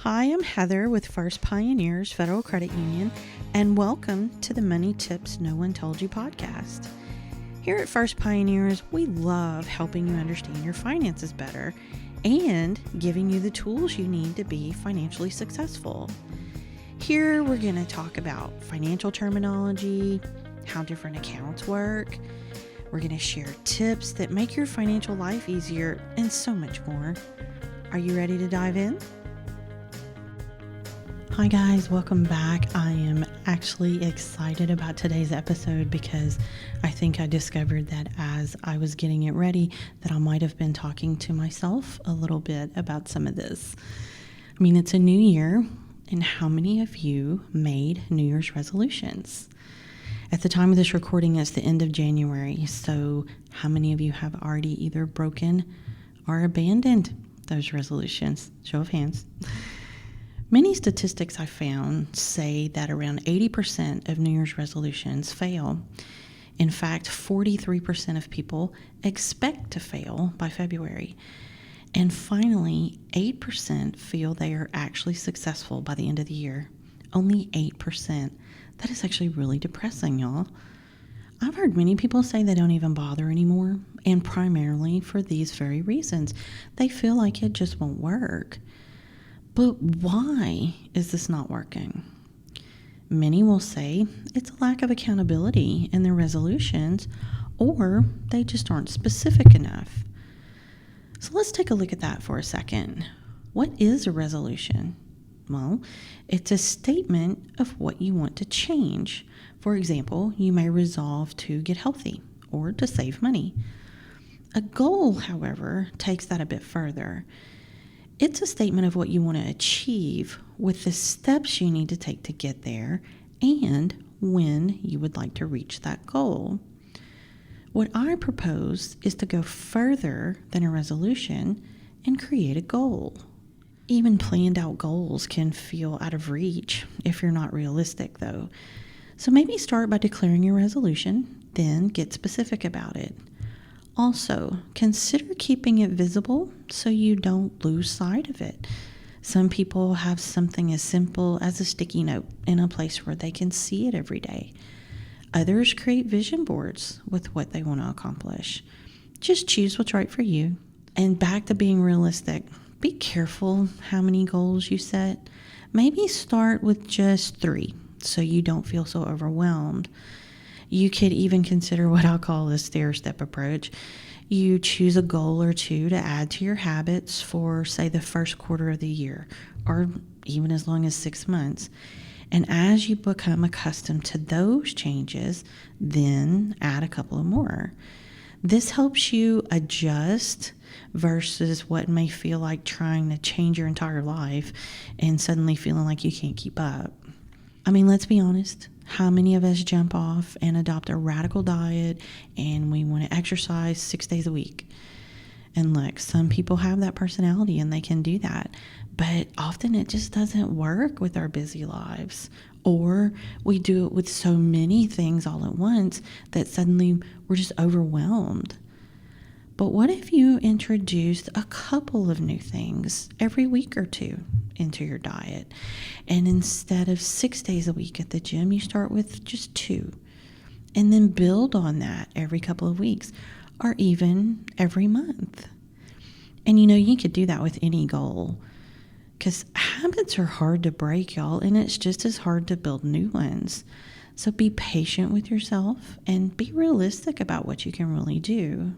Hi, I'm Heather with First Pioneers Federal Credit Union, and welcome to the Money Tips No One Told You podcast. Here at First Pioneers, we love helping you understand your finances better and giving you the tools you need to be financially successful. Here, we're going to talk about financial terminology, how different accounts work. We're going to share tips that make your financial life easier, and so much more. Are you ready to dive in? Hi guys, welcome back. I am actually excited about today's episode because I think I discovered that as I was getting it ready that I might have been talking to myself a little bit about some of this. I mean, it's a new year, and how many of you made New Year's resolutions? At the time of this recording, it's the end of January, so how many of you have already either broken or abandoned those resolutions? Show of hands. Many statistics I found say that around 80% of New Year's resolutions fail. In fact, 43% of people expect to fail by February. And finally, 8% feel they are actually successful by the end of the year. Only 8%. That is actually really depressing, y'all. I've heard many people say they don't even bother anymore, and primarily for these very reasons. They feel like it just won't work. But why is this not working? Many will say it's a lack of accountability in their resolutions, or they just aren't specific enough. So let's take a look at that for a second. What is a resolution? Well, it's a statement of what you want to change. For example, you may resolve to get healthy or to save money. A goal, however, takes that a bit further. It's a statement of what you want to achieve with the steps you need to take to get there and when you would like to reach that goal. What I propose is to go further than a resolution and create a goal. Even planned out goals can feel out of reach if you're not realistic, though. So maybe start by declaring your resolution, then get specific about it. Also, consider keeping it visible so you don't lose sight of it. Some people have something as simple as a sticky note in a place where they can see it every day. Others create vision boards with what they want to accomplish. Just choose what's right for you. And back to being realistic, be careful how many goals you set. Maybe start with just 3 so you don't feel so overwhelmed. You could even consider what I'll call a stair-step approach. You choose a goal or 2 to add to your habits for, say, the first quarter of the year, or even as long as 6 months. And as you become accustomed to those changes, then add a couple of more. This helps you adjust versus what may feel like trying to change your entire life and suddenly feeling like you can't keep up. I mean, let's be honest. How many of us jump off and adopt a radical diet and we want to exercise 6 days a week? And look, some people have that personality and they can do that, but often it just doesn't work with our busy lives. Or we do it with so many things all at once that suddenly we're just overwhelmed. But what if you introduced a couple of new things every week or 2 into your diet? And instead of 6 days a week at the gym, you start with just 2. And then build on that every couple of weeks or even every month. And you could do that with any goal because habits are hard to break, y'all, and it's just as hard to build new ones. So be patient with yourself and be realistic about what you can really do.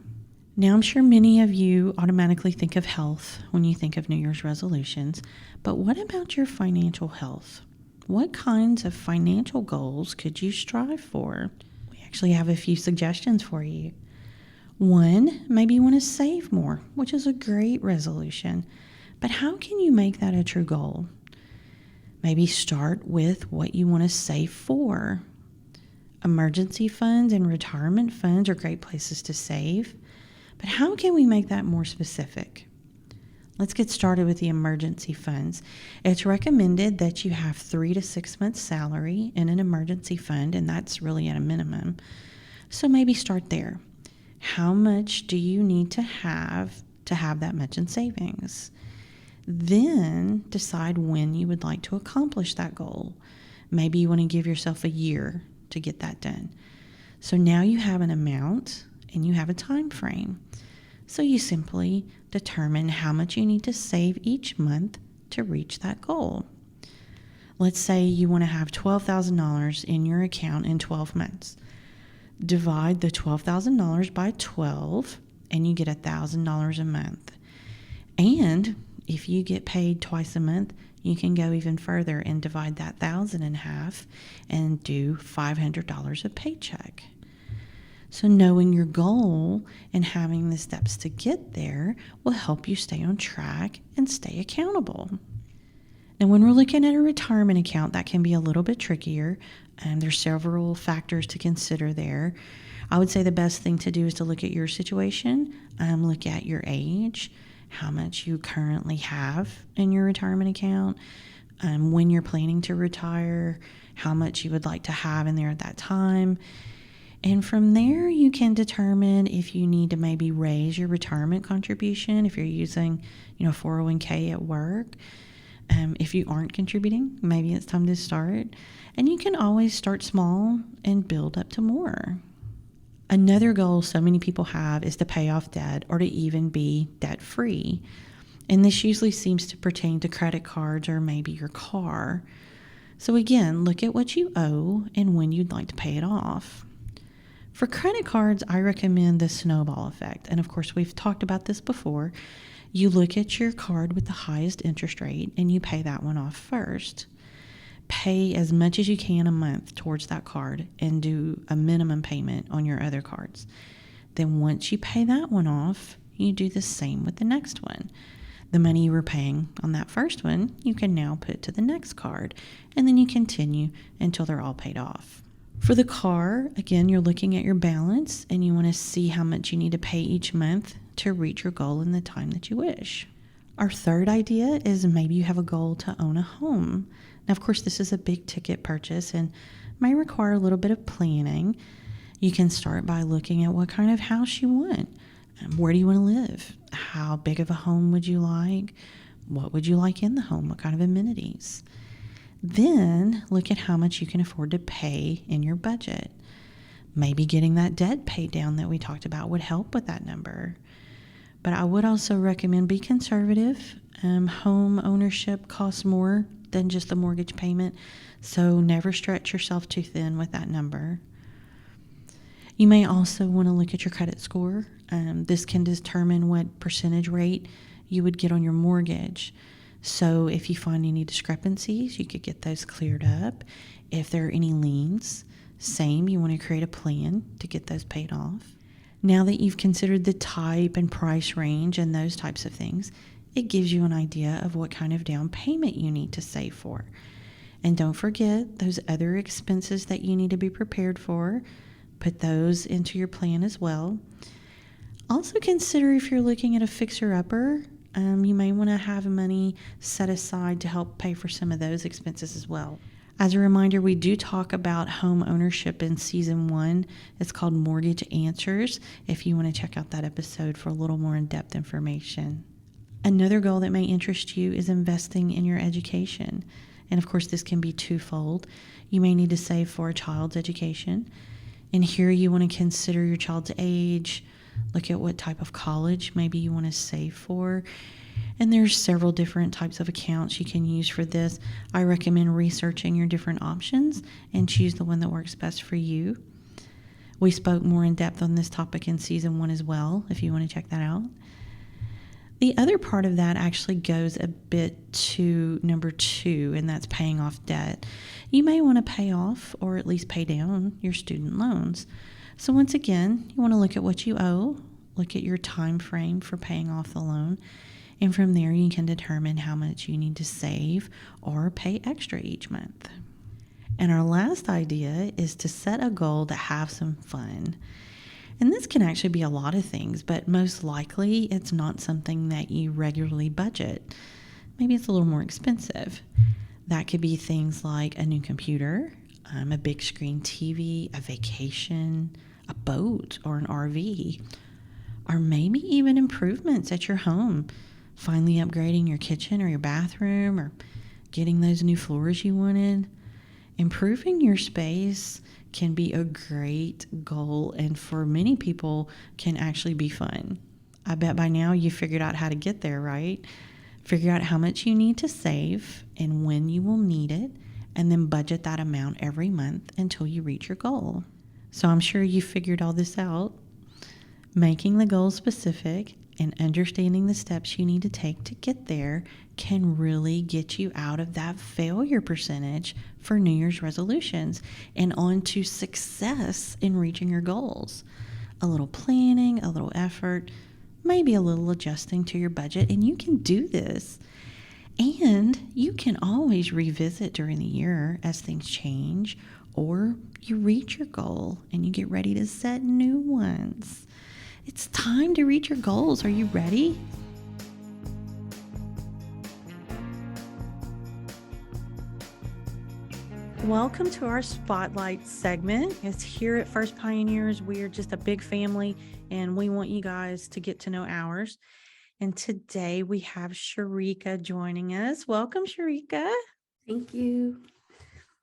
Now, I'm sure many of you automatically think of health when you think of New Year's resolutions, but what about your financial health? What kinds of financial goals could you strive for? We actually have a few suggestions for you. 1, maybe you want to save more, which is a great resolution, but how can you make that a true goal? Maybe start with what you want to save for. Emergency funds and retirement funds are great places to save. But how can we make that more specific? Let's get started with the emergency funds. It's recommended that you have 3 to 6 months' salary in an emergency fund, and that's really at a minimum. So maybe start there. How much do you need to have that much in savings? Then decide when you would like to accomplish that goal. Maybe you want to give yourself a year to get that done. So now you have an amount and you have a time frame. So you simply determine how much you need to save each month to reach that goal. Let's say you want to have $12,000 in your account in 12 months. Divide the $12,000 by 12 and you get $1,000 a month. And if you get paid twice a month, you can go even further and divide that 1,000 in half and do $500 a paycheck. So knowing your goal and having the steps to get there will help you stay on track and stay accountable. Now, when we're looking at a retirement account, that can be a little bit trickier. There's several factors to consider there. I would say the best thing to do is to look at your situation, look at your age, how much you currently have in your retirement account, when you're planning to retire, how much you would like to have in there at that time. And from there, you can determine if you need to maybe raise your retirement contribution, if you're using, 401k at work. If you aren't contributing, maybe it's time to start. And you can always start small and build up to more. Another goal so many people have is to pay off debt or to even be debt-free. And this usually seems to pertain to credit cards or maybe your car. So again, look at what you owe and when you'd like to pay it off. For credit cards, I recommend the snowball effect. And of course, we've talked about this before. You look at your card with the highest interest rate and you pay that one off first. Pay as much as you can a month towards that card and do a minimum payment on your other cards. Then once you pay that one off, you do the same with the next one. The money you were paying on that first one, you can now put to the next card, and then you continue until they're all paid off. For the car, again, you're looking at your balance and you want to see how much you need to pay each month to reach your goal in the time that you wish. Our third idea is maybe you have a goal to own a home. Now, of course, this is a big ticket purchase and may require a little bit of planning. You can start by looking at what kind of house you want. Where do you want to live? How big of a home would you like? What would you like in the home? What kind of amenities? Then look at how much you can afford to pay in your budget. Maybe getting that debt paid down that we talked about would help with that number. But I would also recommend be conservative. Home ownership costs more than just the mortgage payment, so never stretch yourself too thin with that number. You may also want to look at your credit score. This can determine what percentage rate you would get on your mortgage. So if you find any discrepancies, you could get those cleared up. If there are any liens, same, you want to create a plan to get those paid off. Now that you've considered the type and price range and those types of things, it gives you an idea of what kind of down payment you need to save for. And don't forget those other expenses that you need to be prepared for. Put those into your plan as well. Also consider if you're looking at a fixer-upper, you may want to have money set aside to help pay for some of those expenses as well. As a reminder, we do talk about home ownership in season 1. It's called Mortgage Answers, if you want to check out that episode for a little more in-depth information. Another goal that may interest you is investing in your education. And of course, this can be twofold. You may need to save for a child's education. And here you want to consider your child's age, look at what type of college maybe you want to save for. And there's several different types of accounts you can use for this. I recommend researching your different options and choose the one that works best for you. We spoke more in depth on this topic in season 1 as well, if you want to check that out. The other part of that actually goes a bit to number 2, and that's paying off debt. You may want to pay off or at least pay down your student loans. So once again, you want to look at what you owe, look at your time frame for paying off the loan, and from there you can determine how much you need to save or pay extra each month. And our last idea is to set a goal to have some fun. And this can actually be a lot of things, but most likely it's not something that you regularly budget. Maybe it's a little more expensive. That could be things like a new computer, a big screen TV, a vacation, a boat, or an RV, or maybe even improvements at your home. finally upgrading your kitchen or your bathroom, or getting those new floors you wanted. Improving your space can be a great goal, and for many people can actually be fun. I bet by now you figured out how to get there, right? Figure out how much you need to save and when you will need it, and then budget that amount every month until you reach your goal. So I'm sure you figured all this out. Making the goal specific and understanding the steps you need to take to get there can really get you out of that failure percentage for New Year's resolutions and on to success in reaching your goals. A little planning, a little effort, maybe a little adjusting to your budget, and you can do this. And you can always revisit during the year as things change, or you reach your goal and you get ready to set new ones. It's time to reach your goals. Are you ready? Welcome to our Spotlight segment. It's here at First Pioneers. We're just a big family, and we want you guys to get to know ours. And today we have Sharika joining us. Welcome, Sharika. Thank you.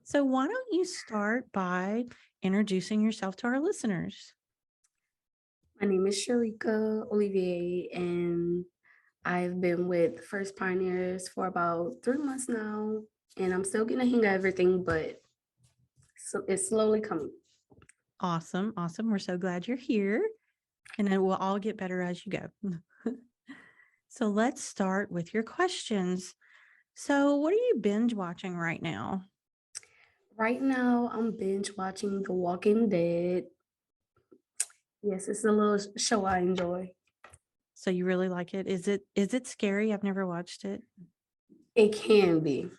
So why don't you start by introducing yourself to our listeners? My name is Sharika Olivier, and I've been with First Pioneers for about 3 months now, and I'm still getting a hang of everything, but it's slowly coming. Awesome. We're so glad you're here, and it will all get better as you go. So let's start with your questions. So what are you binge watching right now? Right now, I'm binge watching The Walking Dead. Yes, it's a little show I enjoy. So you really like it? Is it scary? I've never watched it. It can be.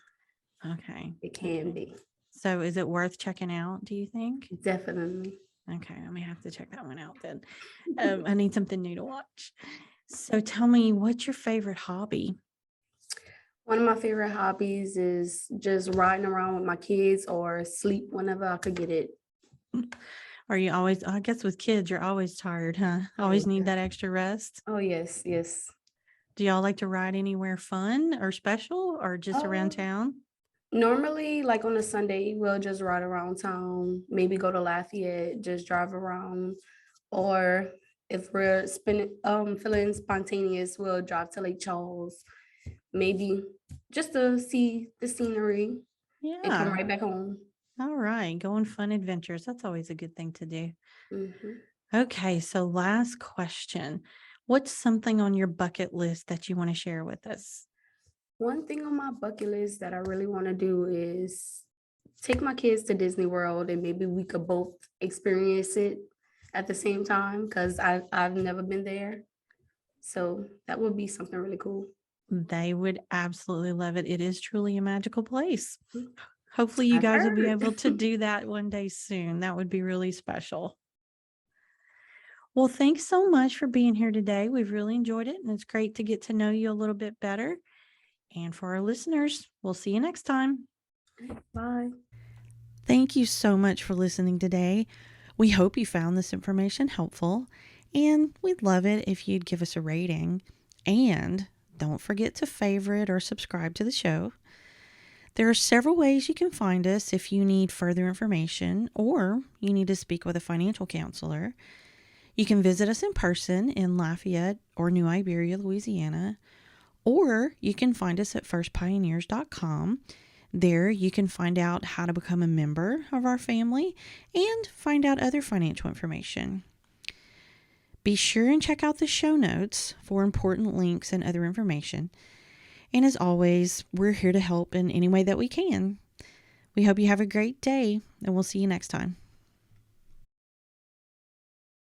Okay. It can be. So is it worth checking out, do you think? Definitely. Okay, I may have to check that one out then. I need something new to watch. So tell me, what's your favorite hobby? One of my favorite hobbies is just riding around with my kids or sleep whenever I could get it. Are you always, I guess with kids, you're always tired, huh? Always need that extra rest. Oh, yes. Do y'all like to ride anywhere fun or special, or just around town? Normally, like on a Sunday, we'll just ride around town, maybe go to Lafayette, just drive around. Or if we're feeling spontaneous, we'll drive to Lake Charles, maybe just to see the scenery and come right back home. All right. Go on fun adventures. That's always a good thing to do. Mm-hmm. Okay. So last question. What's something on your bucket list that you want to share with us? One thing on my bucket list that I really want to do is take my kids to Disney World, and maybe we could both experience it at the same time, because I've never been there. So that would be something really cool. They would absolutely love it. It is truly a magical place. Hopefully you guys will be able to do that one day soon. That would be really special. Well, thanks so much for being here today. We've really enjoyed it, and it's great to get to know you a little bit better. And for our listeners, we'll see you next time. Bye. Thank you so much for listening today. We hope you found this information helpful, and we'd love it if you'd give us a rating. And don't forget to favorite or subscribe to the show. There are several ways you can find us if you need further information or you need to speak with a financial counselor. You can visit us in person in Lafayette or New Iberia, Louisiana, or you can find us at firstpioneers.com. There you can find out how to become a member of our family and find out other financial information. Be sure and check out the show notes for important links and other information. And as always, we're here to help in any way that we can. We hope you have a great day, and we'll see you next time.